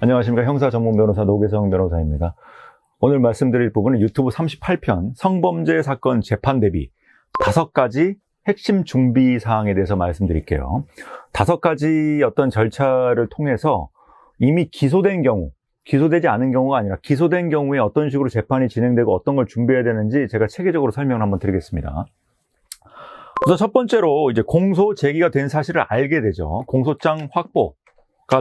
안녕하십니까. 형사 전문 변호사 노계성 변호사입니다. 오늘 말씀드릴 부분은 유튜브 38편 성범죄 사건 재판 대비 5가지 핵심 준비 사항에 대해서 말씀드릴게요. 5가지 어떤 절차를 통해서 이미 기소된 경우, 기소되지 않은 경우가 아니라 기소된 경우에 어떤 식으로 재판이 진행되고 어떤 걸 준비해야 되는지 제가 체계적으로 설명을 한번 드리겠습니다. 우선 첫 번째로 이제 공소 제기가 된 사실을 알게 되죠. 공소장 확보가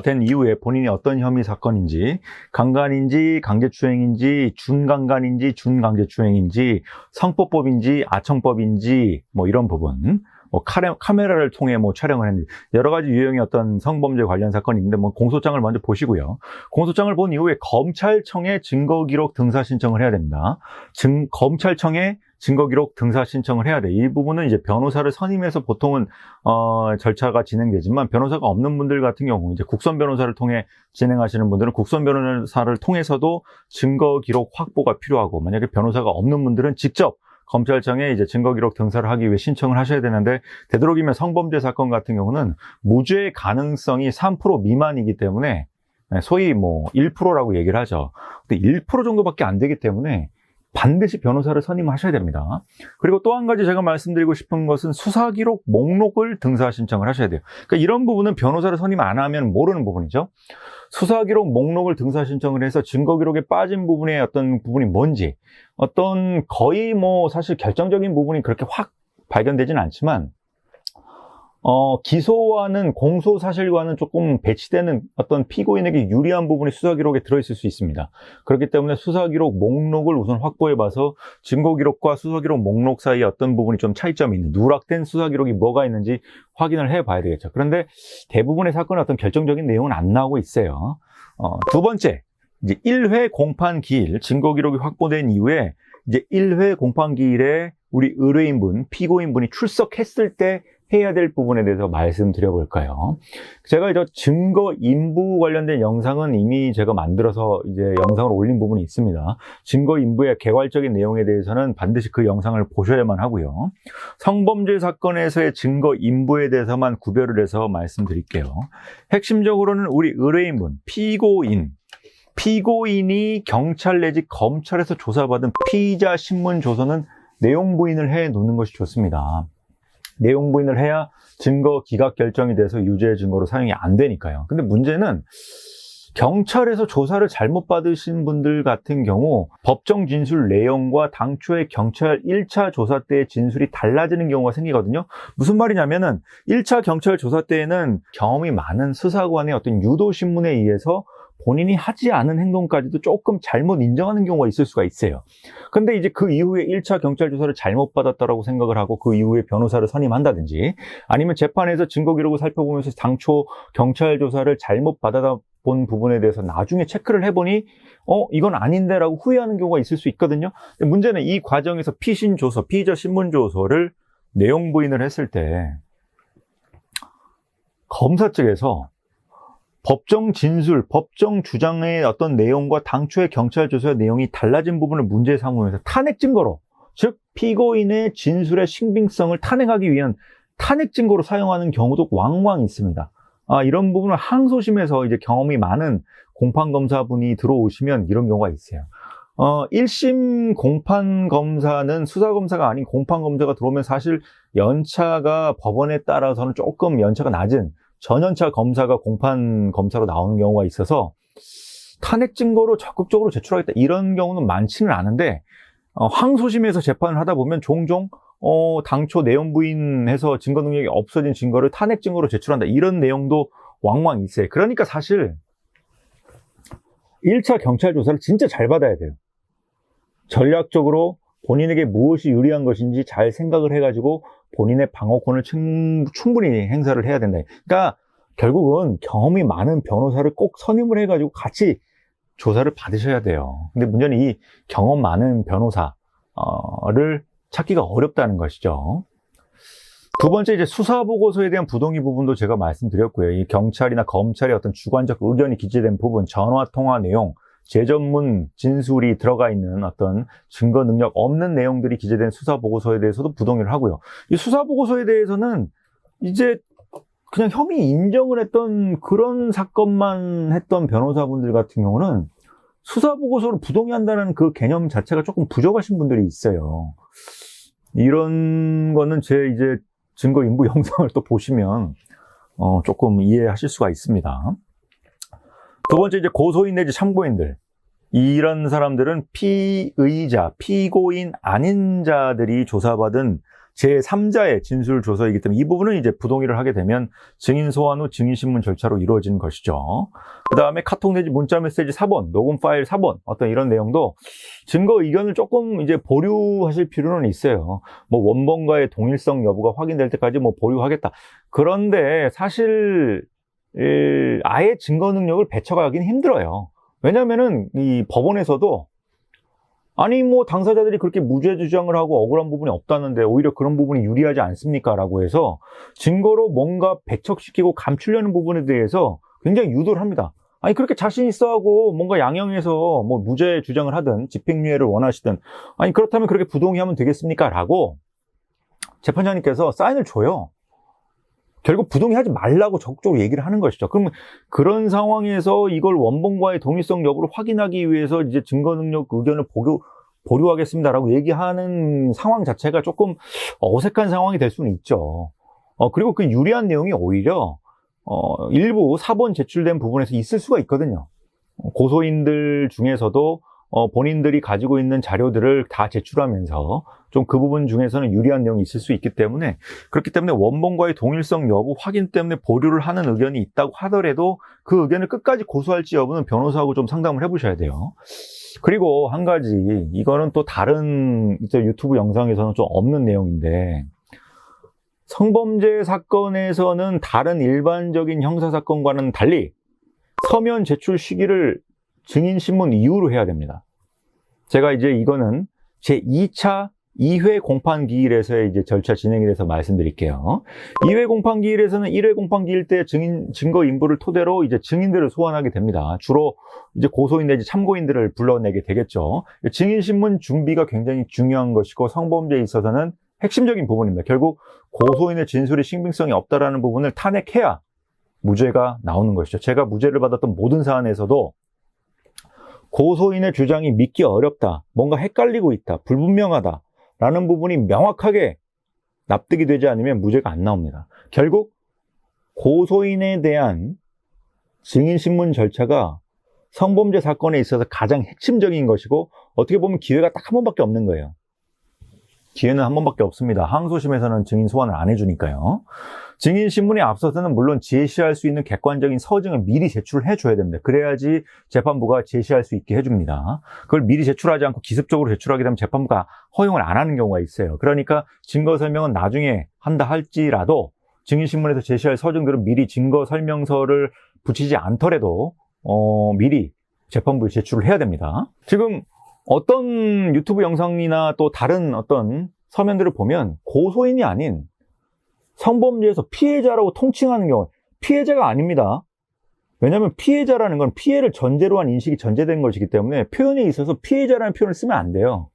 된 이후에 본인이 어떤 혐의 사건인지, 강간인지 강제추행인지 준강간인지 준강제추행인지 성폭법인지 아청법인지 뭐 이런 부분, 뭐 카메라를 통해 뭐 촬영을 했는지 여러 가지 유형의 어떤 성범죄 관련 사건이 있는데 뭐 공소장을 먼저 보시고요. 공소장을 본 이후에 검찰청에 증거기록 등사 신청을 해야 됩니다. 검찰청에 증거기록 등사 신청을 해야 돼. 이 부분은 이제 변호사를 선임해서 보통은 절차가 진행되지만 변호사가 없는 분들 같은 경우 이제 국선 변호사를 통해 진행하시는 분들은 국선 변호사를 통해서도 증거기록 확보가 필요하고, 만약에 변호사가 없는 분들은 직접 검찰청에 이제 증거기록 등사를 하기 위해 신청을 하셔야 되는데, 되도록이면 성범죄 사건 같은 경우는 무죄 가능성이 3% 미만이기 때문에 소위 뭐 1%라고 얘기를 하죠. 근데 1% 정도밖에 안 되기 때문에 반드시 변호사를 선임하셔야 됩니다. 그리고 또 한 가지 제가 말씀드리고 싶은 것은 수사기록 목록을 등사 신청을 하셔야 돼요. 그러니까 이런 부분은 변호사를 선임 안 하면 모르는 부분이죠. 수사기록 목록을 등사 신청을 해서 증거기록에 빠진 부분의 어떤 부분이 뭔지, 어떤 거의 뭐 사실 결정적인 부분이 그렇게 확 발견되지는 않지만 기소와는 공소 사실과는 조금 배치되는 어떤 피고인에게 유리한 부분이 수사기록에 들어있을 수 있습니다. 그렇기 때문에 수사기록 목록을 우선 확보해봐서 증거기록과 수사기록 목록 사이에 어떤 부분이 좀 차이점이 있는, 누락된 수사기록이 뭐가 있는지 확인을 해봐야 되겠죠. 그런데 대부분의 사건은 어떤 결정적인 내용은 안 나오고 있어요. 두 번째, 이제 1회 공판기일, 증거기록이 확보된 이후에 이제 1회 공판기일에 우리 의뢰인분, 피고인분이 출석했을 때 해야 될 부분에 대해서 말씀드려 볼까요? 제가 이제 증거 인부 관련된 영상은 이미 제가 만들어서 이제 영상을 올린 부분이 있습니다. 증거 인부의 개괄적인 내용에 대해서는 반드시 그 영상을 보셔야만 하고요. 성범죄 사건에서의 증거 인부에 대해서만 구별을 해서 말씀드릴게요. 핵심적으로는 우리 의뢰인분, 피고인이 경찰 내지 검찰에서 조사받은 피의자 신문 조서는 내용 부인을 해 놓는 것이 좋습니다. 내용 부인을 해야 증거 기각 결정이 돼서 유죄 증거로 사용이 안 되니까요. 근데 문제는 경찰에서 조사를 잘못 받으신 분들 같은 경우 법정 진술 내용과 당초의 경찰 1차 조사 때의 진술이 달라지는 경우가 생기거든요. 무슨 말이냐면은 1차 경찰 조사 때에는 경험이 많은 수사관의 어떤 유도 신문에 의해서 본인이 하지 않은 행동까지도 조금 잘못 인정하는 경우가 있을 수가 있어요. 근데 이제 그 이후에 1차 경찰 조사를 잘못 받았다라고 생각을 하고 그 이후에 변호사를 선임한다든지, 아니면 재판에서 증거 기록을 살펴보면서 당초 경찰 조사를 잘못 받아본 부분에 대해서 나중에 체크를 해보니 이건 아닌데라고 후회하는 경우가 있을 수 있거든요. 근데 문제는 이 과정에서 피신 조서, 피의자 신문 조서를 내용 부인을 했을 때 검사 측에서 법정 진술, 법정 주장의 어떤 내용과 당초의 경찰 조사의 내용이 달라진 부분을 문제 삼으면서 탄핵 증거로, 즉 피고인의 진술의 신빙성을 탄핵하기 위한 탄핵 증거로 사용하는 경우도 왕왕 있습니다. 이런 부분을 항소심에서 이제 경험이 많은 공판검사분이 들어오시면 이런 경우가 있어요. 1심 공판검사는 수사검사가 아닌 공판검사가 들어오면 사실 연차가 법원에 따라서는 조금 연차가 낮은 전연차 검사가 공판 검사로 나오는 경우가 있어서 탄핵 증거로 적극적으로 제출하겠다, 이런 경우는 많지는 않은데 항소심에서 재판을 하다 보면 종종 당초 내용 부인해서 증거 능력이 없어진 증거를 탄핵 증거로 제출한다, 이런 내용도 왕왕 있어요. 그러니까 사실 1차 경찰 조사를 진짜 잘 받아야 돼요. 전략적으로 본인에게 무엇이 유리한 것인지 잘 생각을 해가지고 본인의 방어권을 충분히 행사를 해야 된다. 그러니까 결국은 경험이 많은 변호사를 꼭 선임을 해가지고 같이 조사를 받으셔야 돼요. 근데 문제는 이 경험 많은 변호사를 찾기가 어렵다는 것이죠. 두 번째, 이제 수사보고서에 대한 부동의 부분도 제가 말씀드렸고요. 이 경찰이나 검찰의 어떤 주관적 의견이 기재된 부분, 전화통화 내용, 재전문 진술이 들어가 있는 어떤 증거 능력 없는 내용들이 기재된 수사보고서에 대해서도 부동의를 하고요. 이 수사보고서에 대해서는 이제 그냥 혐의 인정을 했던 그런 사건만 했던 변호사분들 같은 경우는 수사보고서를 부동의한다는 그 개념 자체가 조금 부족하신 분들이 있어요. 이런 거는 제 이제 증거 인부 영상을 또 보시면 조금 이해하실 수가 있습니다. 두 번째, 이제 고소인 내지 참고인들. 이런 사람들은 피의자, 피고인 아닌 자들이 조사받은 제3자의 진술 조서이기 때문에 이 부분은 이제 부동의를 하게 되면 증인 소환 후 증인신문 절차로 이루어지는 것이죠. 그 다음에 카톡 내지 문자 메시지 사본, 녹음 파일 사본, 어떤 이런 내용도 증거 의견을 조금 이제 보류하실 필요는 있어요. 뭐 원본과의 동일성 여부가 확인될 때까지 뭐 보류하겠다. 그런데 사실 아예 증거 능력을 배척하기는 힘들어요. 왜냐면은 이 법원에서도 아니 뭐 당사자들이 그렇게 무죄 주장을 하고 억울한 부분이 없다는데 오히려 그런 부분이 유리하지 않습니까? 라고 해서 증거로 뭔가 배척시키고 감추려는 부분에 대해서 굉장히 유도를 합니다. 아니 그렇게 자신 있어 하고 뭔가 양형해서 뭐 무죄 주장을 하든 집행유예를 원하시든 아니 그렇다면 그렇게 부동의하면 되겠습니까? 라고 재판장님께서 사인을 줘요. 결국 부동의하지 말라고 적극적으로 얘기를 하는 것이죠. 그러면 그런 상황에서 이걸 원본과의 동일성 여부를 확인하기 위해서 이제 증거 능력 의견을 보류하겠습니다라고 얘기하는 상황 자체가 조금 어색한 상황이 될 수는 있죠. 그리고 그 유리한 내용이 오히려 일부 사본 제출된 부분에서 있을 수가 있거든요. 고소인들 중에서도 본인들이 가지고 있는 자료들을 다 제출하면서 좀 그 부분 중에서는 유리한 내용이 있을 수 있기 때문에 그렇기 때문에 원본과의 동일성 여부 확인 때문에 보류를 하는 의견이 있다고 하더라도 그 의견을 끝까지 고수할지 여부는 변호사하고 좀 상담을 해보셔야 돼요. 그리고 한 가지 이거는 또 다른 유튜브 영상에서는 좀 없는 내용인데 성범죄 사건에서는 다른 일반적인 형사사건과는 달리 서면 제출 시기를 증인신문 이후로 해야 됩니다. 제가 이제 이거는 제2차 2회 공판기일에서의 이제 절차 진행에 대해서 말씀드릴게요. 2회 공판기일에서는 1회 공판기일 때 증거 인부를 토대로 이제 증인들을 소환하게 됩니다. 주로 이제 고소인 내지 참고인들을 불러내게 되겠죠. 증인신문 준비가 굉장히 중요한 것이고 성범죄에 있어서는 핵심적인 부분입니다. 결국 고소인의 진술이 신빙성이 없다라는 부분을 탄핵해야 무죄가 나오는 것이죠. 제가 무죄를 받았던 모든 사안에서도 고소인의 주장이 믿기 어렵다, 뭔가 헷갈리고 있다, 불분명하다 라는 부분이 명확하게 납득이 되지 않으면 무죄가 안 나옵니다. 결국 고소인에 대한 증인신문 절차가 성범죄 사건에 있어서 가장 핵심적인 것이고 어떻게 보면 기회가 딱 한 번밖에 없는 거예요. 기회는 한 번밖에 없습니다. 항소심에서는 증인 소환을 안 해주니까요. 증인신문에 앞서서는 물론 제시할 수 있는 객관적인 서증을 미리 제출을 해줘야 됩니다. 그래야지 재판부가 제시할 수 있게 해줍니다. 그걸 미리 제출하지 않고 기습적으로 제출하게 되면 재판부가 허용을 안 하는 경우가 있어요. 그러니까 증거설명은 나중에 한다 할지라도 증인신문에서 제시할 서증들은 미리 증거설명서를 붙이지 않더라도 미리 재판부에 제출을 해야 됩니다. 지금 어떤 유튜브 영상이나 또 다른 어떤 서면들을 보면 고소인이 아닌 성범죄에서 피해자라고 통칭하는 경우, 피해자가 아닙니다. 왜냐하면 피해자라는 건 피해를 전제로 한 인식이 전제된 것이기 때문에 표현에 있어서 피해자라는 표현을 쓰면 안 돼요.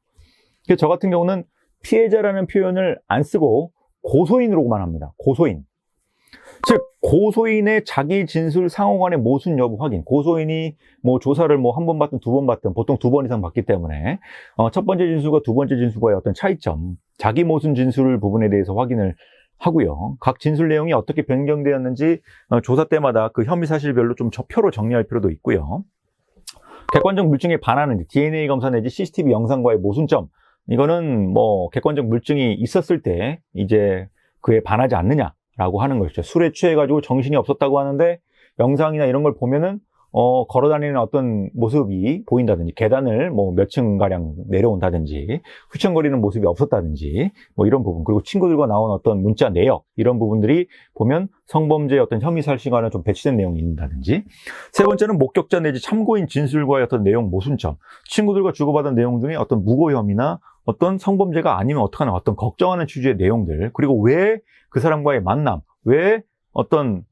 그래서 저 같은 경우는 피해자라는 표현을 안 쓰고 고소인으로만 합니다. 고소인. 즉 고소인의 자기 진술 상호 간의 모순 여부 확인. 고소인이 뭐 조사를 뭐 한 번 받든 두 번 받든 보통 2번 이상 받기 때문에 첫 번째 진술과 두 번째 진술과의 어떤 차이점, 자기 모순 진술 부분에 대해서 확인을 하고요. 각 진술 내용이 어떻게 변경되었는지 조사 때마다 그 혐의 사실별로 좀 표로 정리할 필요도 있고요. 객관적 물증에 반하는지, DNA 검사 내지 CCTV 영상과의 모순점, 이거는 뭐 객관적 물증이 있었을 때 이제 그에 반하지 않느냐라고 하는 것이죠. 술에 취해가지고 정신이 없었다고 하는데 영상이나 이런 걸 보면은 걸어다니는 어떤 모습이 보인다든지, 계단을 뭐 몇 층가량 내려온다든지, 휘청거리는 모습이 없었다든지, 뭐 이런 부분, 그리고 친구들과 나온 어떤 문자 내역, 이런 부분들이 보면 성범죄의 어떤 혐의 사실과는 좀 배치된 내용이 있다든지. 세 번째는 목격자 내지 참고인 진술과의 어떤 내용 모순점, 친구들과 주고받은 내용 중에 어떤 무고 혐의나 어떤 성범죄가 아니면 어떡하나 어떤 걱정하는 취지의 내용들, 그리고 왜 그 사람과의 만남, 왜 어떤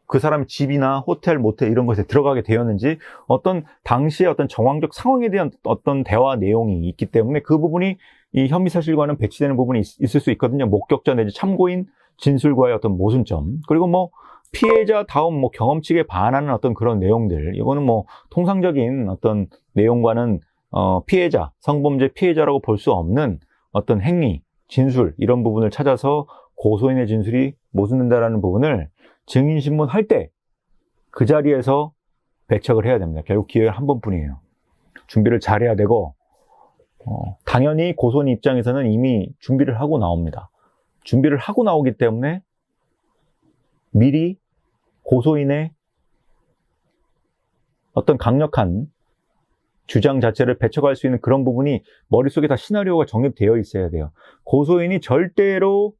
그 사람의 집이나 호텔, 모텔 이런 것에 들어가게 되었는지, 어떤 당시의 어떤 정황적 상황에 대한 어떤 대화 내용이 있기 때문에 그 부분이 이 혐의 사실과는 배치되는 부분이 있을 수 있거든요. 목격자 내지 참고인 진술과의 어떤 모순점, 그리고 뭐 피해자다운 뭐 경험칙에 반하는 어떤 그런 내용들, 이거는 뭐 통상적인 어떤 내용과는 피해자, 성범죄 피해자라고 볼 수 없는 어떤 행위, 진술 이런 부분을 찾아서 고소인의 진술이 모순된다라는 부분을 증인신문 할 때 그 자리에서 배척을 해야 됩니다. 결국 기회가 한 번뿐이에요. 준비를 잘해야 되고 당연히 고소인 입장에서는 이미 준비를 하고 나옵니다. 준비를 하고 나오기 때문에 미리 고소인의 어떤 강력한 주장 자체를 배척할 수 있는 그런 부분이 머릿속에 다 시나리오가 정립되어 있어야 돼요. 고소인이 절대로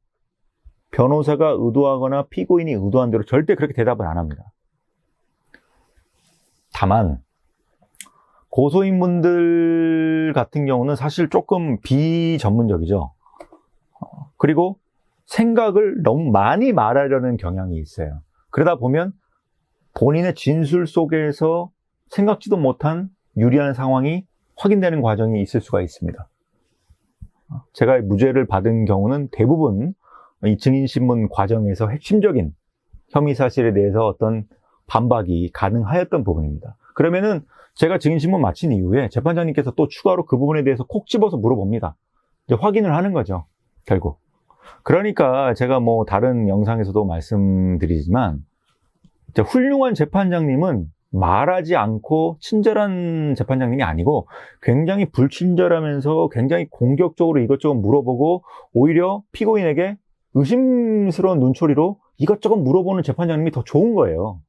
변호사가 의도하거나 피고인이 의도한 대로 절대 그렇게 대답을 안 합니다. 다만 고소인분들 같은 경우는 사실 조금 비전문적이죠. 그리고 생각을 너무 많이 말하려는 경향이 있어요. 그러다 보면 본인의 진술 속에서 생각지도 못한 유리한 상황이 확인되는 과정이 있을 수가 있습니다. 제가 무죄를 받은 경우는 대부분 이 증인신문 과정에서 핵심적인 혐의 사실에 대해서 어떤 반박이 가능하였던 부분입니다. 그러면은 제가 증인신문 마친 이후에 재판장님께서 또 추가로 그 부분에 대해서 콕 집어서 물어봅니다. 이제 확인을 하는 거죠, 결국. 그러니까 제가 뭐 다른 영상에서도 말씀드리지만 훌륭한 재판장님은 말하지 않고 친절한 재판장님이 아니고 굉장히 불친절하면서 굉장히 공격적으로 이것저것 물어보고 오히려 피고인에게 의심스러운 눈초리로 이것저것 물어보는 재판장님이 더 좋은 거예요.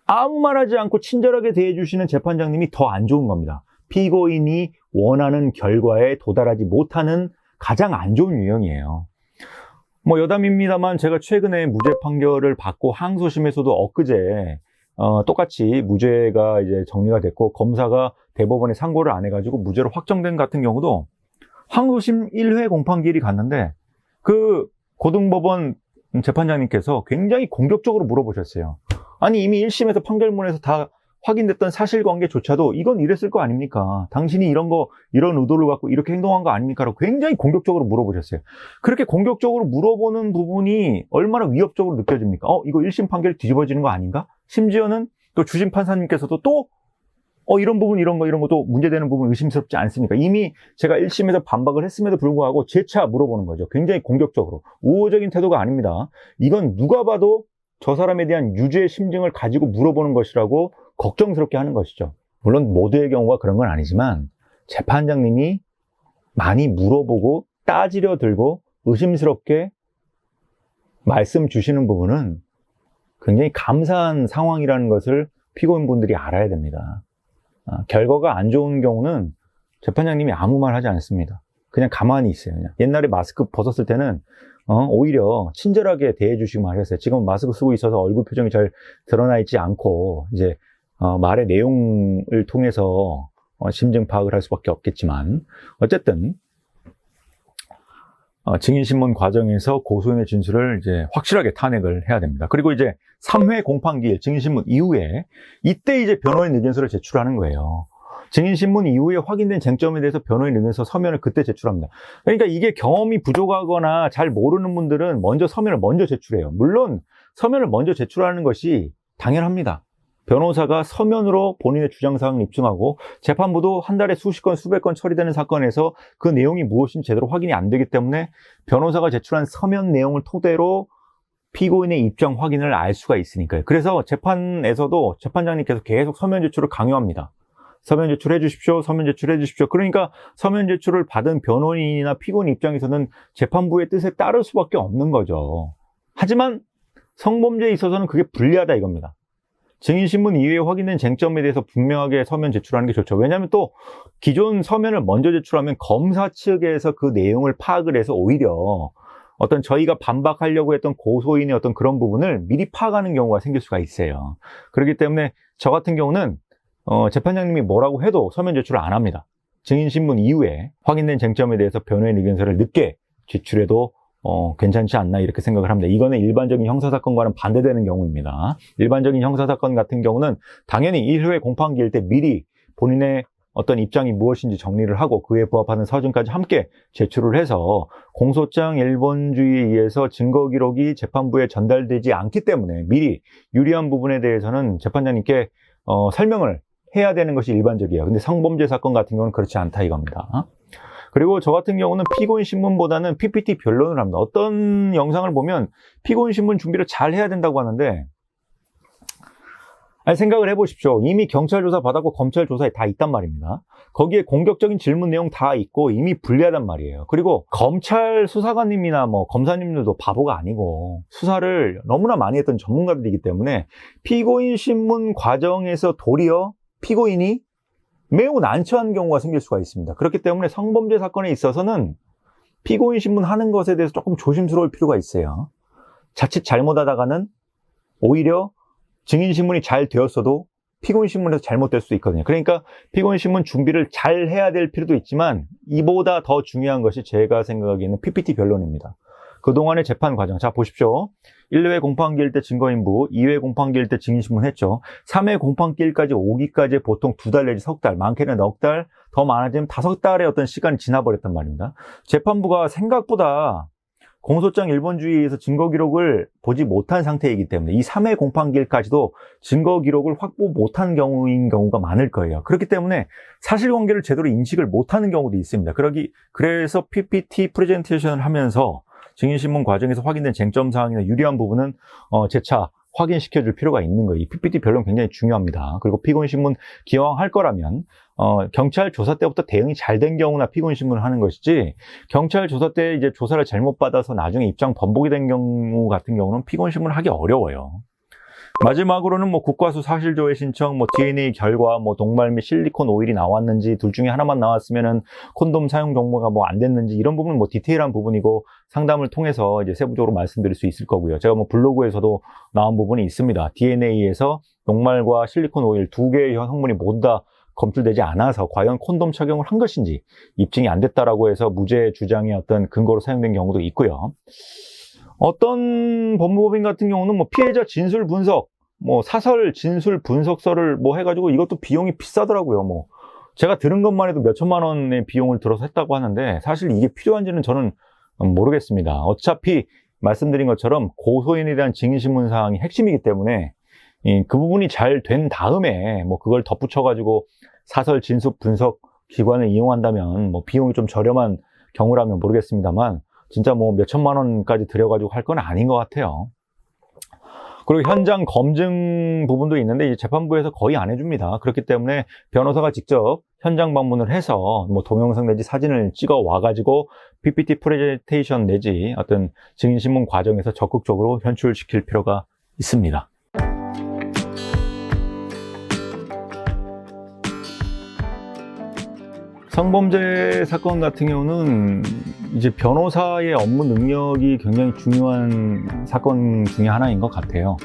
아무 말하지 않고 친절하게 대해주시는 재판장님이 더 안 좋은 겁니다. 피고인이 원하는 결과에 도달하지 못하는 가장 안 좋은 유형이에요. 뭐 여담입니다만 제가 최근에 무죄 판결을 받고 항소심에서도 엊그제 똑같이 무죄가 이제 정리가 됐고 검사가 대법원에 상고를 안 해가지고 무죄로 확정된 같은 경우도 항소심 1회 공판기일이 갔는데 그 고등법원 재판장님께서 굉장히 공격적으로 물어보셨어요. 아니 이미 1심에서 판결문에서 다 확인됐던 사실관계조차도 이건 이랬을 거 아닙니까? 당신이 이런 의도를 갖고 이렇게 행동한 거 아닙니까? 라고 굉장히 공격적으로 물어보셨어요. 그렇게 공격적으로 물어보는 부분이 얼마나 위협적으로 느껴집니까? 이거 1심 판결이 뒤집어지는 거 아닌가? 심지어는 또 주심 판사님께서도 또 이런 부분 이런 것도 문제되는 부분 의심스럽지 않습니까? 이미 제가 1심에서 반박을 했음에도 불구하고 재차 물어보는 거죠. 굉장히 공격적으로. 우호적인 태도가 아닙니다. 이건 누가 봐도 저 사람에 대한 유죄 심증을 가지고 물어보는 것이라고 걱정스럽게 하는 것이죠. 물론 모두의 경우가 그런 건 아니지만 재판장님이 많이 물어보고 따지려 들고 의심스럽게 말씀 주시는 부분은 굉장히 감사한 상황이라는 것을 피고인분들이 알아야 됩니다. 결과가 안 좋은 경우는 재판장님이 아무 말 하지 않습니다. 그냥 가만히 있어요. 그냥. 옛날에 마스크 벗었을 때는 오히려 친절하게 대해주시고 말했어요. 지금 마스크 쓰고 있어서 얼굴 표정이 잘 드러나 있지 않고 이제 말의 내용을 통해서 심증 파악을 할 수밖에 없겠지만 어쨌든 증인신문 과정에서 고소인의 진술을 이제 확실하게 탄핵을 해야 됩니다. 그리고 이제 3회 공판기일 증인신문 이후에 이때 이제 변호인 의견서를 제출하는 거예요. 증인신문 이후에 확인된 쟁점에 대해서 변호인 의견서 서면을 그때 제출합니다. 그러니까 이게 경험이 부족하거나 잘 모르는 분들은 먼저 서면을 먼저 제출해요. 물론 서면을 먼저 제출하는 것이 당연합니다. 변호사가 서면으로 본인의 주장사항을 입증하고 재판부도 한 달에 수십 건, 수백 건 처리되는 사건에서 그 내용이 무엇인지 제대로 확인이 안 되기 때문에 변호사가 제출한 서면 내용을 토대로 피고인의 입장 확인을 알 수가 있으니까요. 그래서 재판에서도 재판장님께서 계속 서면 제출을 강요합니다. 서면 제출해 주십시오. 서면 제출해 주십시오. 그러니까 서면 제출을 받은 변호인이나 피고인 입장에서는 재판부의 뜻에 따를 수밖에 없는 거죠. 하지만 성범죄에 있어서는 그게 불리하다 이겁니다. 증인신문 이후에 확인된 쟁점에 대해서 분명하게 서면 제출하는 게 좋죠. 왜냐하면 또 기존 서면을 먼저 제출하면 검사 측에서 그 내용을 파악을 해서 오히려 어떤 저희가 반박하려고 했던 고소인의 어떤 그런 부분을 미리 파악하는 경우가 생길 수가 있어요. 그렇기 때문에 저 같은 경우는 재판장님이 뭐라고 해도 서면 제출을 안 합니다. 증인신문 이후에 확인된 쟁점에 대해서 변호인 의견서를 늦게 제출해도 괜찮지 않나 이렇게 생각을 합니다. 이거는 일반적인 형사사건과는 반대되는 경우입니다. 일반적인 형사사건 같은 경우는 당연히 1회 공판기일 때 미리 본인의 어떤 입장이 무엇인지 정리를 하고 그에 부합하는 서준까지 함께 제출을 해서 공소장 일본주의에 의해서 증거 기록이 재판부에 전달되지 않기 때문에 미리 유리한 부분에 대해서는 재판장님께 설명을 해야 되는 것이 일반적이에요. 근데 성범죄 사건 같은 경우는 그렇지 않다 이겁니다. 그리고 저 같은 경우는 피고인 신문보다는 PPT 변론을 합니다. 어떤 영상을 보면 피고인 신문 준비를 잘 해야 된다고 하는데, 아니, 생각을 해보십시오. 이미 경찰 조사 받았고 검찰 조사에 다 있단 말입니다. 거기에 공격적인 질문 내용 다 있고 이미 불리하단 말이에요. 그리고 검찰 수사관님이나 뭐 검사님들도 바보가 아니고 수사를 너무나 많이 했던 전문가들이기 때문에 피고인 신문 과정에서 도리어 피고인이 매우 난처한 경우가 생길 수가 있습니다. 그렇기 때문에 성범죄 사건에 있어서는 피고인 신문 하는 것에 대해서 조금 조심스러울 필요가 있어요. 자칫 잘못하다가는 오히려 증인 신문이 잘 되었어도 피고인 신문에서 잘못될 수 있거든요. 그러니까 피고인 신문 준비를 잘 해야 될 필요도 있지만 이보다 더 중요한 것이 제가 생각하기에는 PPT 변론입니다. 그동안의 재판 과정, 자 보십시오. 1회 공판기일 때 증거인부, 2회 공판기일 때 증인신문 했죠. 3회 공판기일까지 오기까지 보통 2달 내지 석 달, 많게는 넉 달, 더 많아지면 5달의 어떤 시간이 지나버렸단 말입니다. 재판부가 생각보다 공소장 일본주의에 의해서 증거 기록을 보지 못한 상태이기 때문에 이 3회 공판기일까지도 증거 기록을 확보 못한 경우가 많을 거예요. 그렇기 때문에 사실관계를 제대로 인식을 못하는 경우도 있습니다. 그래서 PPT 프레젠테이션을 하면서 증인신문 과정에서 확인된 쟁점사항이나 유리한 부분은 재차 확인시켜줄 필요가 있는 거예요. 이 PPT 변론 굉장히 중요합니다. 그리고 피고인신문 기왕 할 거라면 경찰 조사 때부터 대응이 잘 된 경우나 피고인신문을 하는 것이지, 경찰 조사 때 이제 조사를 잘못 받아서 나중에 입장 번복이 된 경우 같은 경우는 피고인신문을 하기 어려워요. 마지막으로는 뭐 국과수 사실조회 신청, 뭐 DNA 결과, 뭐 녹말 및 실리콘 오일이 나왔는지, 둘 중에 하나만 나왔으면은 콘돔 사용 경로가 뭐 안 됐는지, 이런 부분은 뭐 디테일한 부분이고 상담을 통해서 이제 세부적으로 말씀드릴 수 있을 거고요. 제가 뭐 블로그에서도 나온 부분이 있습니다. DNA에서 녹말과 실리콘 오일 두 개의 성분이 모두 다 검출되지 않아서 과연 콘돔 착용을 한 것인지 입증이 안 됐다라고 해서 무죄 주장의 어떤 근거로 사용된 경우도 있고요. 어떤 법무법인 같은 경우는 뭐 피해자 진술 분석, 뭐 사설 진술 분석서를 뭐 해가지고 이것도 비용이 비싸더라고요. 뭐 제가 들은 것만 해도 몇 천만 원의 비용을 들어서 했다고 하는데 사실 이게 필요한지는 저는 모르겠습니다. 어차피 말씀드린 것처럼 고소인에 대한 증인신문 사항이 핵심이기 때문에 그 부분이 잘 된 다음에 뭐 그걸 덧붙여가지고 사설 진술 분석 기관을 이용한다면 뭐 비용이 좀 저렴한 경우라면 모르겠습니다만 진짜 뭐 몇 천만 원까지 들여가지고 할 건 아닌 것 같아요. 그리고 현장 검증 부분도 있는데 이제 재판부에서 거의 안 해줍니다. 그렇기 때문에 변호사가 직접 현장 방문을 해서 뭐 동영상 내지 사진을 찍어 와가지고 PPT 프레젠테이션 내지 어떤 증인신문 과정에서 적극적으로 현출시킬 필요가 있습니다. 성범죄 사건 같은 경우는 이제 변호사의 업무 능력이 굉장히 중요한 사건 중에 하나인 것 같아요.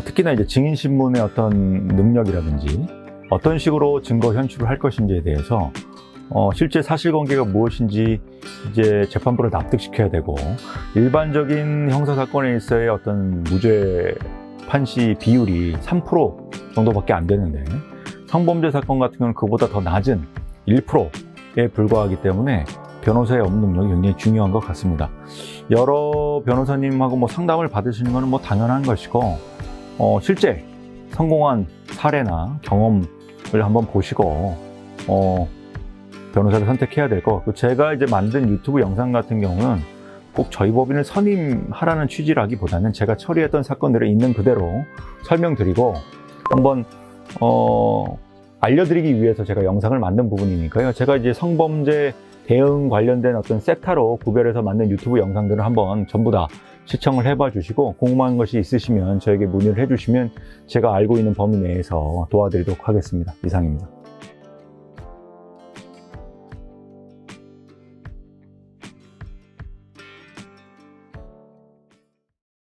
특히나 이제 증인신문의 어떤 능력이라든지 어떤 식으로 증거 현출을 할 것인지에 대해서 실제 사실관계가 무엇인지 이제 재판부를 납득시켜야 되고, 일반적인 형사사건에 있어의 어떤 무죄 판시 비율이 3% 정도밖에 안 되는데 성범죄 사건 같은 경우는 그보다 더 낮은 1%에 불과하기 때문에 변호사의 업무 능력이 굉장히 중요한 것 같습니다. 여러 변호사님하고 뭐 상담을 받으시는 것은 뭐 당연한 것이고, 실제 성공한 사례나 경험을 한번 보시고 변호사를 선택해야 될 것 같고, 제가 이제 만든 유튜브 영상 같은 경우는 꼭 저희 법인을 선임하라는 취지라기보다는 제가 처리했던 사건들을 있는 그대로 설명드리고 한번 알려드리기 위해서 제가 영상을 만든 부분이니까요. 제가 이제 성범죄 대응 관련된 어떤 세타로 구별해서 만든 유튜브 영상들을 한번 전부 다 시청을 해봐 주시고, 궁금한 것이 있으시면 저에게 문의를 해주시면 제가 알고 있는 범위 내에서 도와드리도록 하겠습니다. 이상입니다.